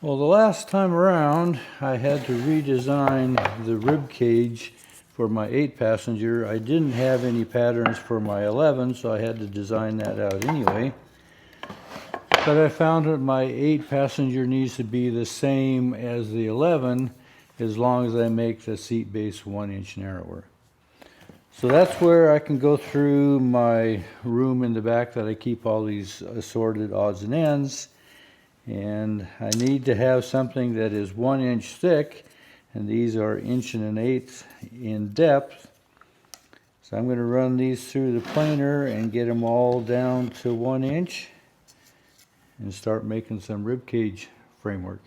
Well, the last time around, I had to redesign the rib cage for my 8-passenger. I didn't have any patterns for my 11, so I had to design that out anyway. But I found that my 8-passenger needs to be the same as the 11 as long as I make the seat base 1 inch narrower. So that's where I can go through my room in the back that I keep all these assorted odds and ends. And I need to have something that is 1 inch thick, and these are 1 1/8 in depth. So I'm going to run these through the planer and get them all down to 1 inch and start making some rib cage framework.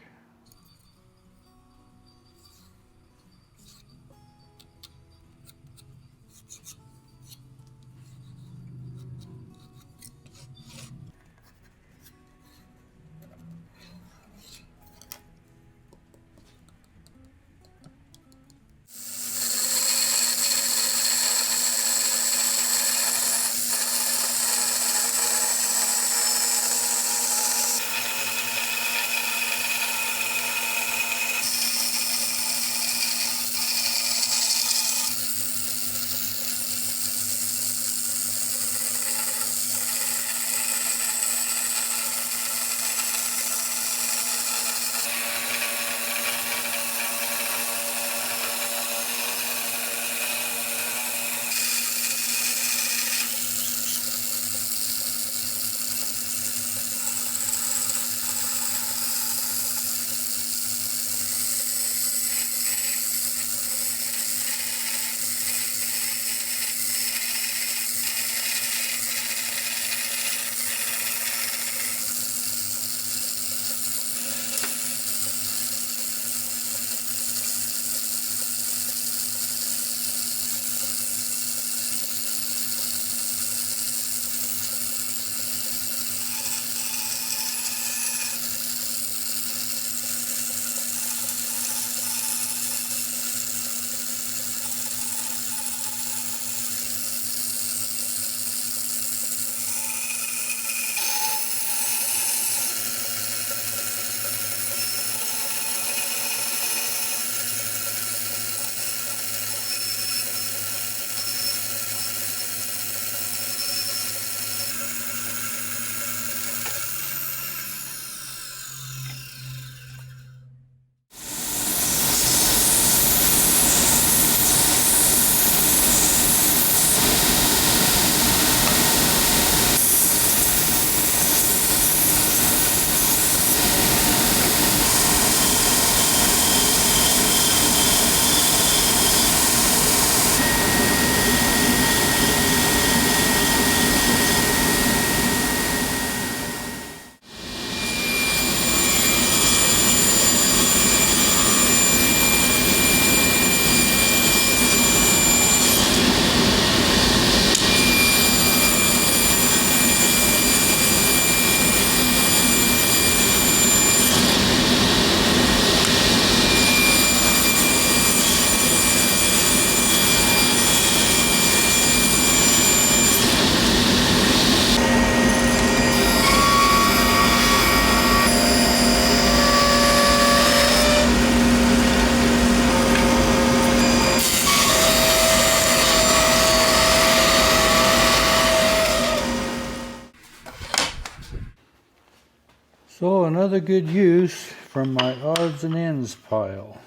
So another good use from my odds and ends pile.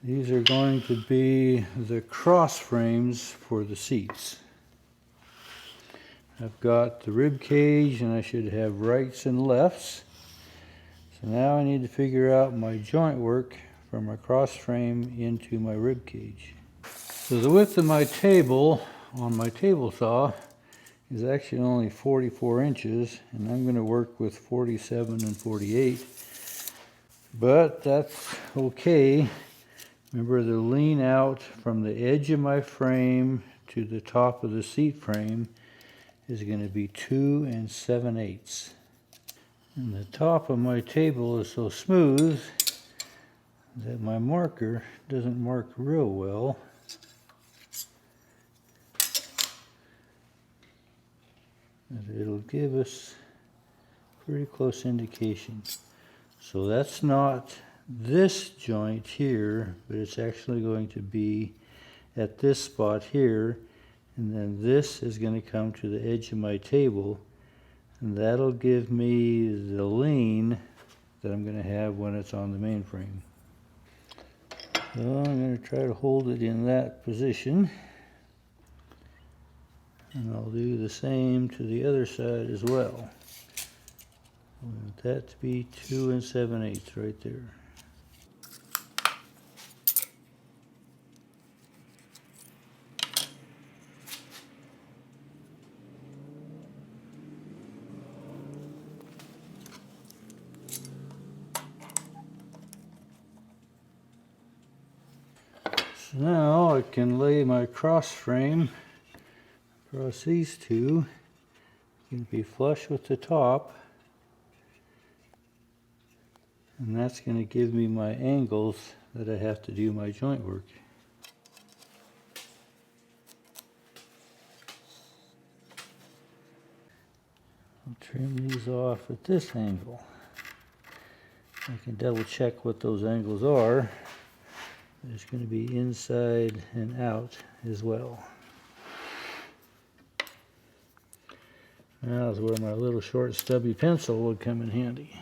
These are going to be the cross frames for the seats. I've got the rib cage and I should have rights and lefts. So now I need to figure out my joint work from my cross frame into my rib cage. So the width of my table on my table saw is actually only 44 inches, and I'm going to work with 47 and 48, but that's okay. Remember, the lean out from the edge of my frame to the top of the seat frame is going to be 2 7/8. And the top of my table is so smooth that my marker doesn't mark real well. It'll give us pretty close indication. So that's not this joint here, but it's actually going to be at this spot here, and then this is going to come to the edge of my table, and that'll give me the lean that I'm going to have when it's on the mainframe. So I'm going to try to hold it in that position, and I'll do the same to the other side as well. I want that to be 2 7/8 right there. So now I can lay my cross frame across these two. It can be flush with the top. And that's going to give me my angles that I have to do my joint work. I'll trim these off at this angle. I can double check what those angles are. There's going to be inside and out as well. That's where my little short stubby pencil would come in handy.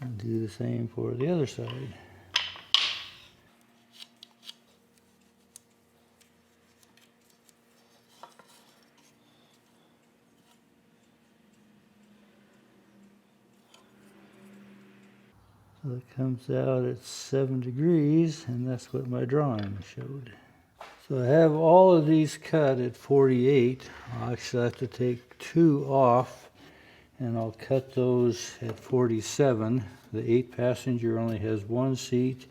And do the same for the other side. So it comes out at 7 degrees, and that's what my drawing showed. So I have all of these cut at 48. I'll actually have to take 2 off, and I'll cut those at 47. The 8-passenger only has 1 seat,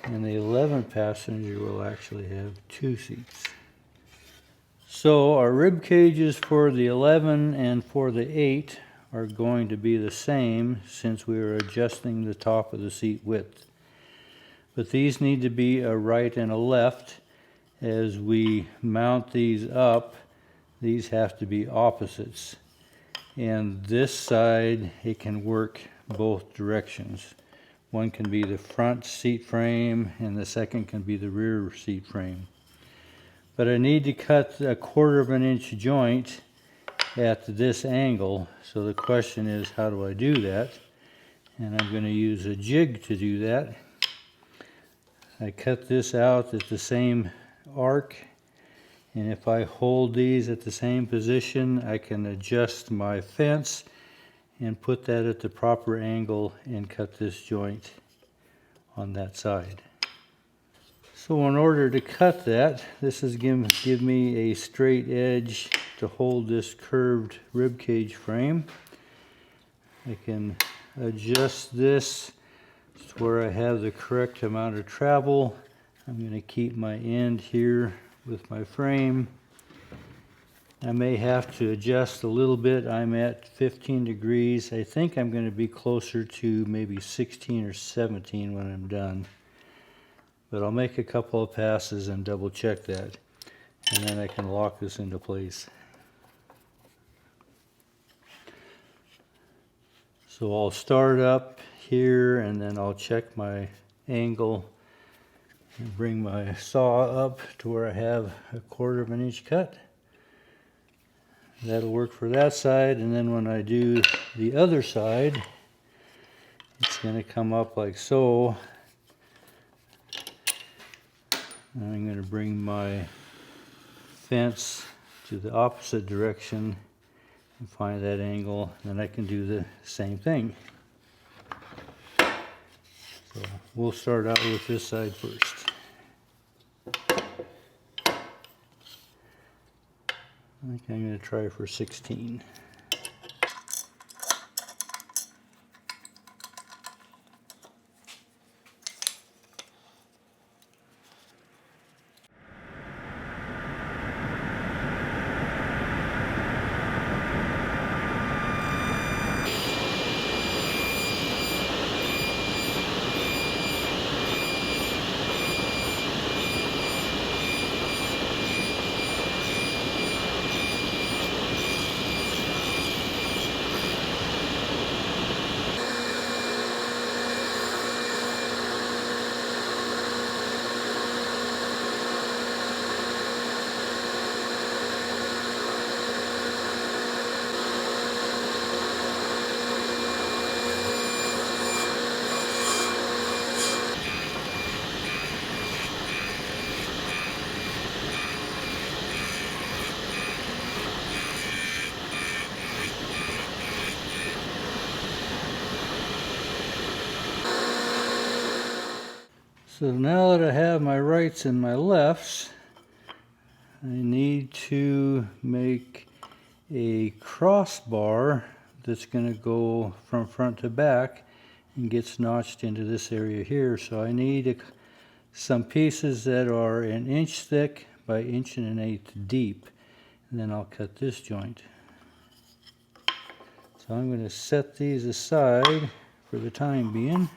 and the 11-passenger will actually have 2 seats. So our rib cages for the 11 and for the 8 are going to be the same since we are adjusting the top of the seat width. But these need to be a right and a left. As we mount these up, these have to be opposites. And this side, it can work both directions. One can be the front seat frame and the second can be the rear seat frame. But I need to cut a 1/4 of an inch joint at this angle. So the question is, how do I do that? And I'm going to use a jig to do that. I cut this out at the same arc, and if I hold these at the same position, I can adjust my fence and put that at the proper angle and cut this joint on that side. So in order to cut that, this is give me a straight edge to hold this curved rib cage frame. I can adjust this to where I have the correct amount of travel. I'm going to keep my end here with my frame. I may have to adjust a little bit. I'm at 15 degrees. I think I'm going to be closer to maybe 16 or 17 when I'm done. But I'll make a couple of passes and double check that, and then I can lock this into place. So I'll start up here, and then I'll check my angle and bring my saw up to where I have a 1/4 of an inch cut. That'll work for that side, and then when I do the other side, it's going to come up like so. I'm going to bring my fence to the opposite direction and find that angle, and then I can do the same thing. So we'll start out with this side first. I think I'm going to try for 16. So now that I have my rights and my lefts, I need to make a crossbar that's going to go from front to back and gets notched into this area here. So I need some pieces that are 1 inch thick by 1 1/8 deep, and then I'll cut this joint. So I'm going to set these aside for the time being.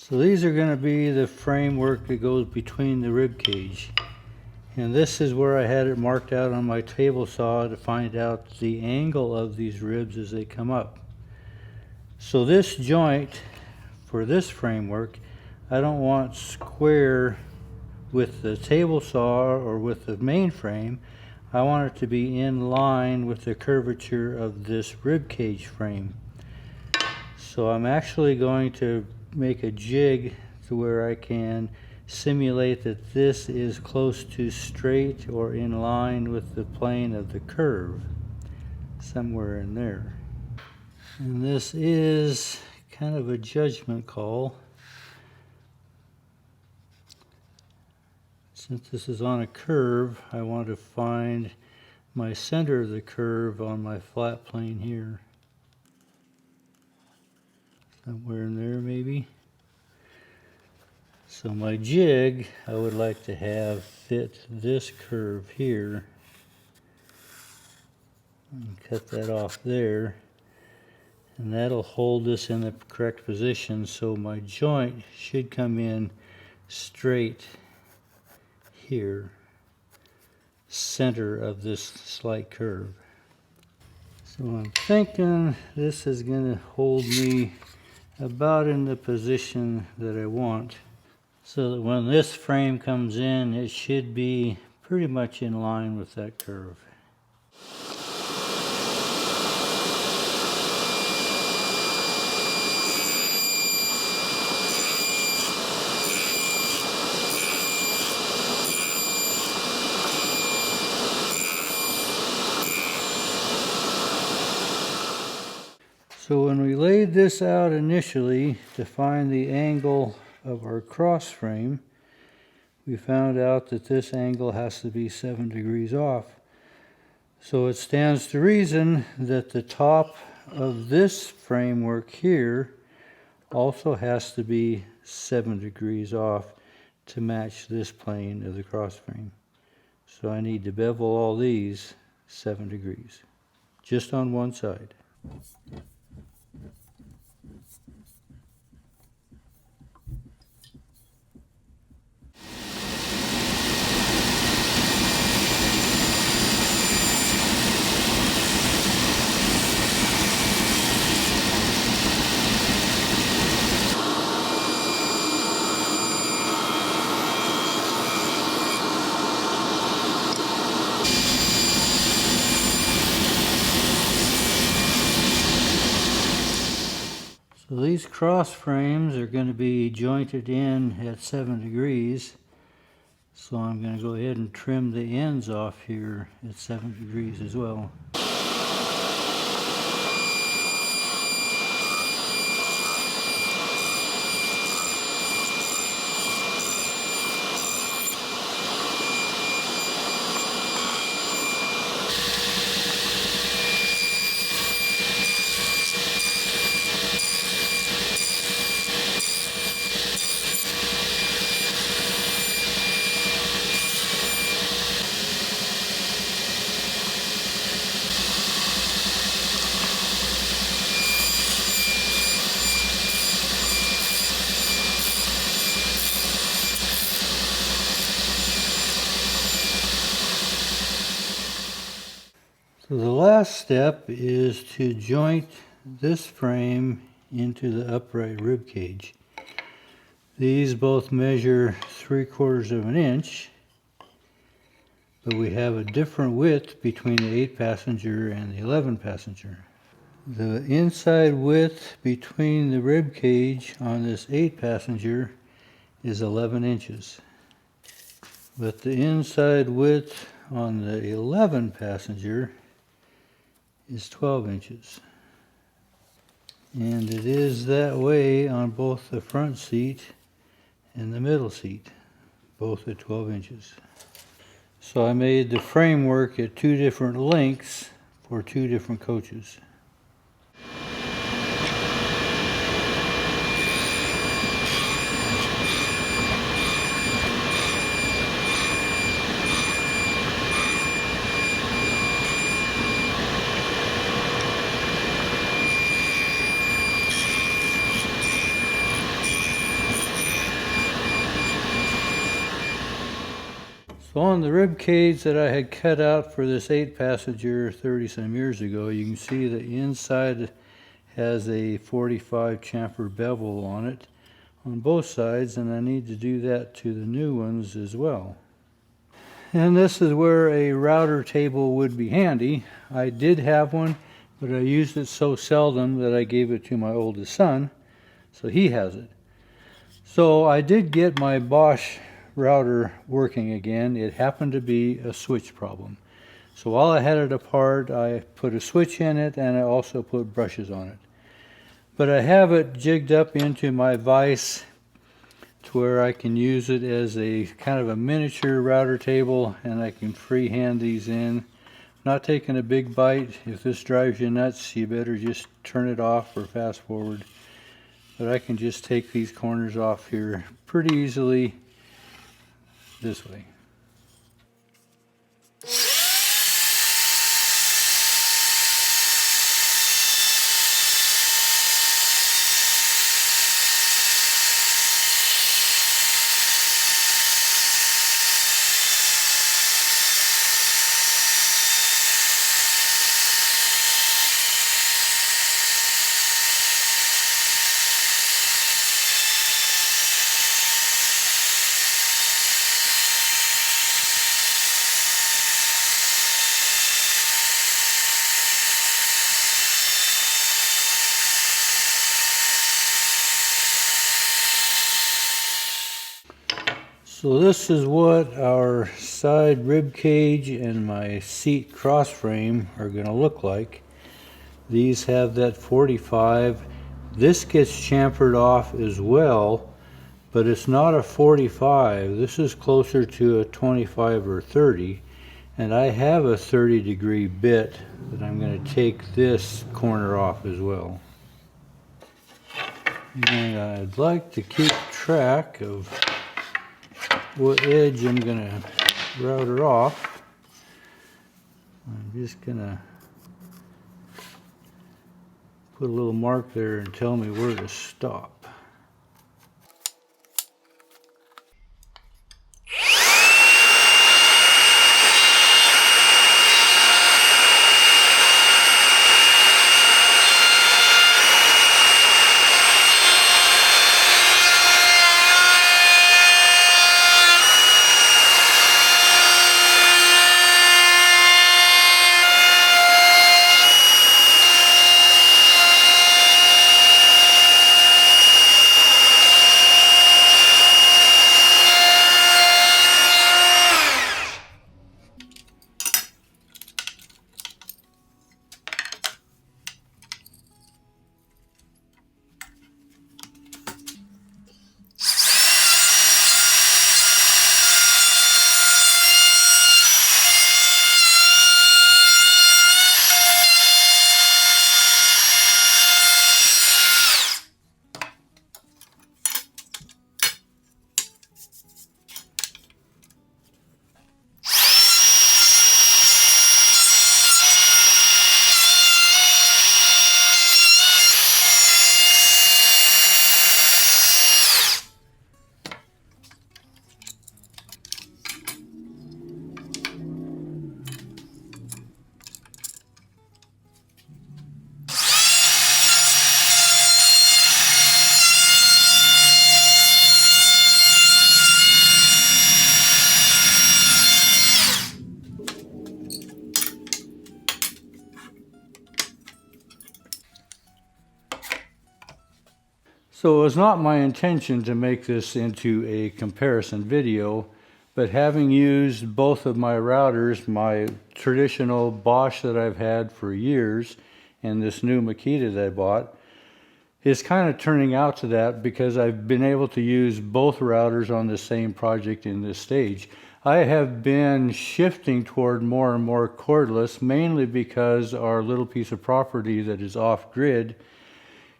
So these are going to be the framework that goes between the rib cage. And this is where I had it marked out on my table saw to find out the angle of these ribs as they come up. So this joint for this framework, I don't want square with the table saw or with the main frame. I want it to be in line with the curvature of this rib cage frame. So I'm actually going to make a jig to where I can simulate that this is close to straight or in line with the plane of the curve, somewhere in there. And this is kind of a judgment call. Since this is on a curve, I want to find my center of the curve on my flat plane here. Somewhere in there maybe. So my jig I would like to have fit this curve here. And cut that off there. And that'll hold this in the correct position, so my joint should come in straight here, center of this slight curve. So I'm thinking this is going to hold me about in the position that I want, so that when this frame comes in, it should be pretty much in line with that curve. So when we laid this out initially to find the angle of our cross frame, we found out that this angle has to be 7 degrees off. So it stands to reason that the top of this framework here also has to be 7 degrees off to match this plane of the cross frame. So I need to bevel all these 7 degrees, just on one side. So these cross frames are going to be jointed in at 7 degrees. So I'm going to go ahead and trim the ends off here at 7 degrees as well. So the last step is to joint this frame into the upright rib cage. These both measure 3/4 of an inch, but we have a different width between the 8-passenger and the 11-passenger. The inside width between the rib cage on this 8-passenger is 11 inches. But the inside width on the 11-passenger is 12 inches. And it is that way on both the front seat and the middle seat, both at 12 inches. So I made the framework at 2 different lengths for 2 different coaches. So on the rib cage that I had cut out for this 8-passenger 30-some years ago, you can see the inside has a 45 chamfer bevel on it on both sides, and I need to do that to the new ones as well. And this is where a router table would be handy. I did have one, but I used it so seldom that I gave it to my oldest son, so he has it. So I did get my Bosch router working again. It happened to be a switch problem. So while I had it apart, I put a switch in it, and I also put brushes on it. But I have it jigged up into my vise to where I can use it as a kind of a miniature router table, and I can freehand these in. Not taking a big bite. If this drives you nuts, you better just turn it off or fast forward. But I can just take these corners off here pretty easily this way. So this is what our side rib cage and my seat cross frame are going to look like. These have that 45. This gets chamfered off as well, but it's not a 45. This is closer to a 25 or 30. And I have a 30-degree bit that I'm going to take this corner off as well. And I'd like to keep track of what edge I'm going to router off. I'm just going to put a little mark there and tell me where to stop. So it was not my intention to make this into a comparison video, but having used both of my routers, my traditional Bosch that I've had for years and this new Makita that I bought, is kind of turning out to that because I've been able to use both routers on the same project in this stage. I have been shifting toward more and more cordless, mainly because our little piece of property that is off-grid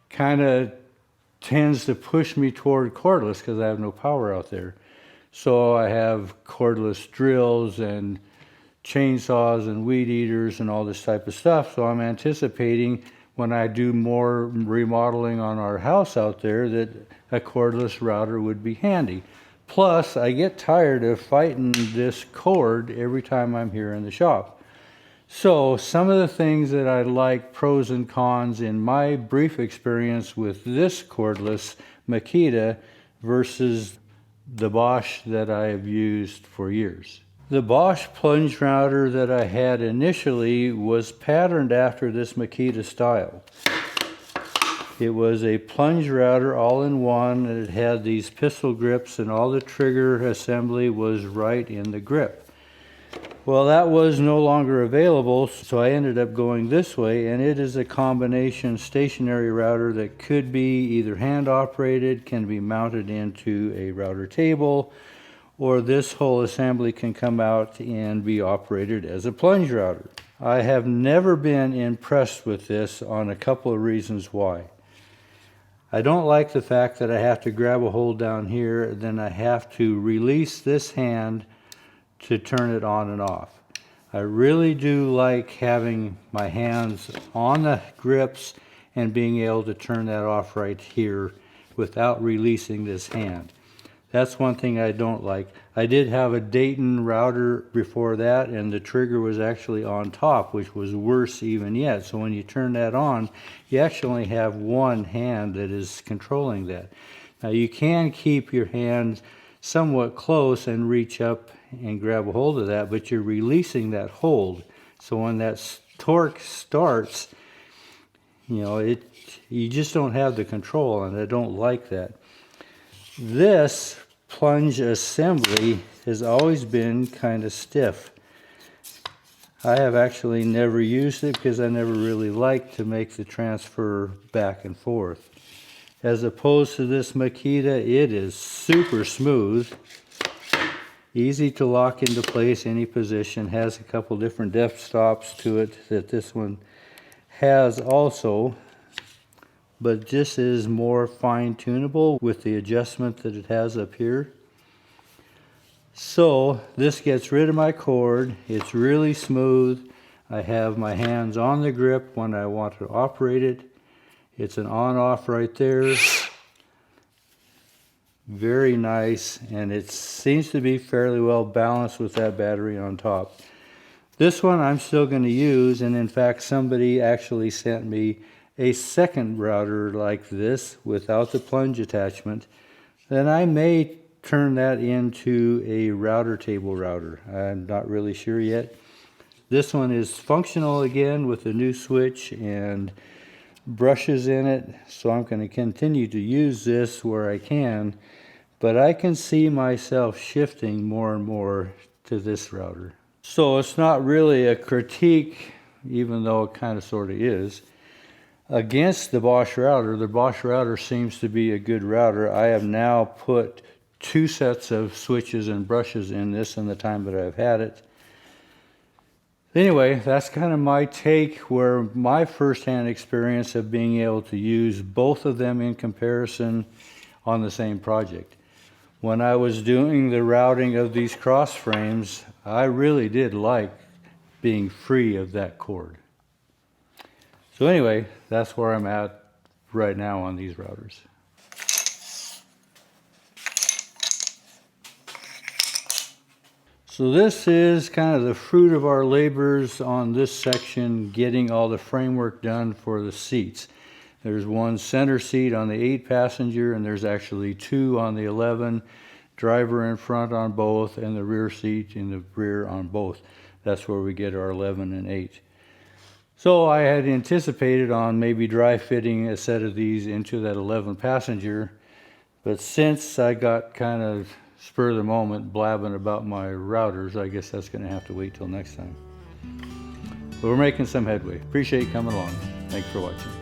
kind of tends to push me toward cordless because I have no power out there. So I have cordless drills and chainsaws and weed eaters and all this type of stuff. So I'm anticipating when I do more remodeling on our house out there that a cordless router would be handy. Plus, I get tired of fighting this cord every time I'm here in the shop. So some of the things that I like, pros and cons in my brief experience with this cordless Makita versus the Bosch that I have used for years. The Bosch plunge router that I had initially was patterned after this Makita style. It was a plunge router all in one, and it had these pistol grips and all the trigger assembly was right in the grip. Well, that was no longer available, so I ended up going this way, and it is a combination stationary router that could be either hand operated, can be mounted into a router table, or this whole assembly can come out and be operated as a plunge router. I have never been impressed with this on a couple of reasons why. I don't like the fact that I have to grab a hold down here, then I have to release this hand to turn it on and off. I really do like having my hands on the grips and being able to turn that off right here without releasing this hand. That's one thing I don't like. I did have a Dayton router before that, and the trigger was actually on top, which was worse even yet. So when you turn that on, you actually only have one hand that is controlling that. Now you can keep your hand somewhat close and reach up and grab a hold of that, but you're releasing that hold. So when that torque starts, you just don't have the control, and I don't like that. This plunge assembly has always been kind of stiff. I have actually never used it because I never really liked to make the transfer back and forth. As opposed to this Makita, it is super smooth, easy to lock into place any position, has a couple different depth stops to it that this one has also, but this is more fine-tunable with the adjustment that it has up here. So this gets rid of my cord. It's really smooth. I have my hands on the grip when I want to operate it. It's an on-off right there. Very nice, and it seems to be fairly well balanced with that battery on top. This one I'm still going to use, and in fact somebody actually sent me a second router like this without the plunge attachment. Then I may turn that into a router table router. I'm not really sure yet. This one is functional again with a new switch and brushes in it, so I'm going to continue to use this where I can, but I can see myself shifting more and more to this router. So it's not really a critique, even though it kind of sort of is, against the Bosch router. The Bosch router seems to be a good router. I have now put 2 sets of switches and brushes in this in the time that I've had it. Anyway, that's kind of my take, where my first-hand experience of being able to use both of them in comparison on the same project. When I was doing the routing of these cross frames, I really did like being free of that cord. So anyway, that's where I'm at right now on these routers. So this is kind of the fruit of our labors on this section, getting all the framework done for the seats. There's one center seat on the 8-passenger, and there's actually 2 on the 11, driver in front on both, and the rear seat in the rear on both. That's where we get our 11 and 8. So I had anticipated on maybe dry fitting a set of these into that 11 passenger, but since I got kind of spur of the moment blabbing about my routers, I guess that's going to have to wait till next time. But we're making some headway. Appreciate you coming along. Thanks for watching.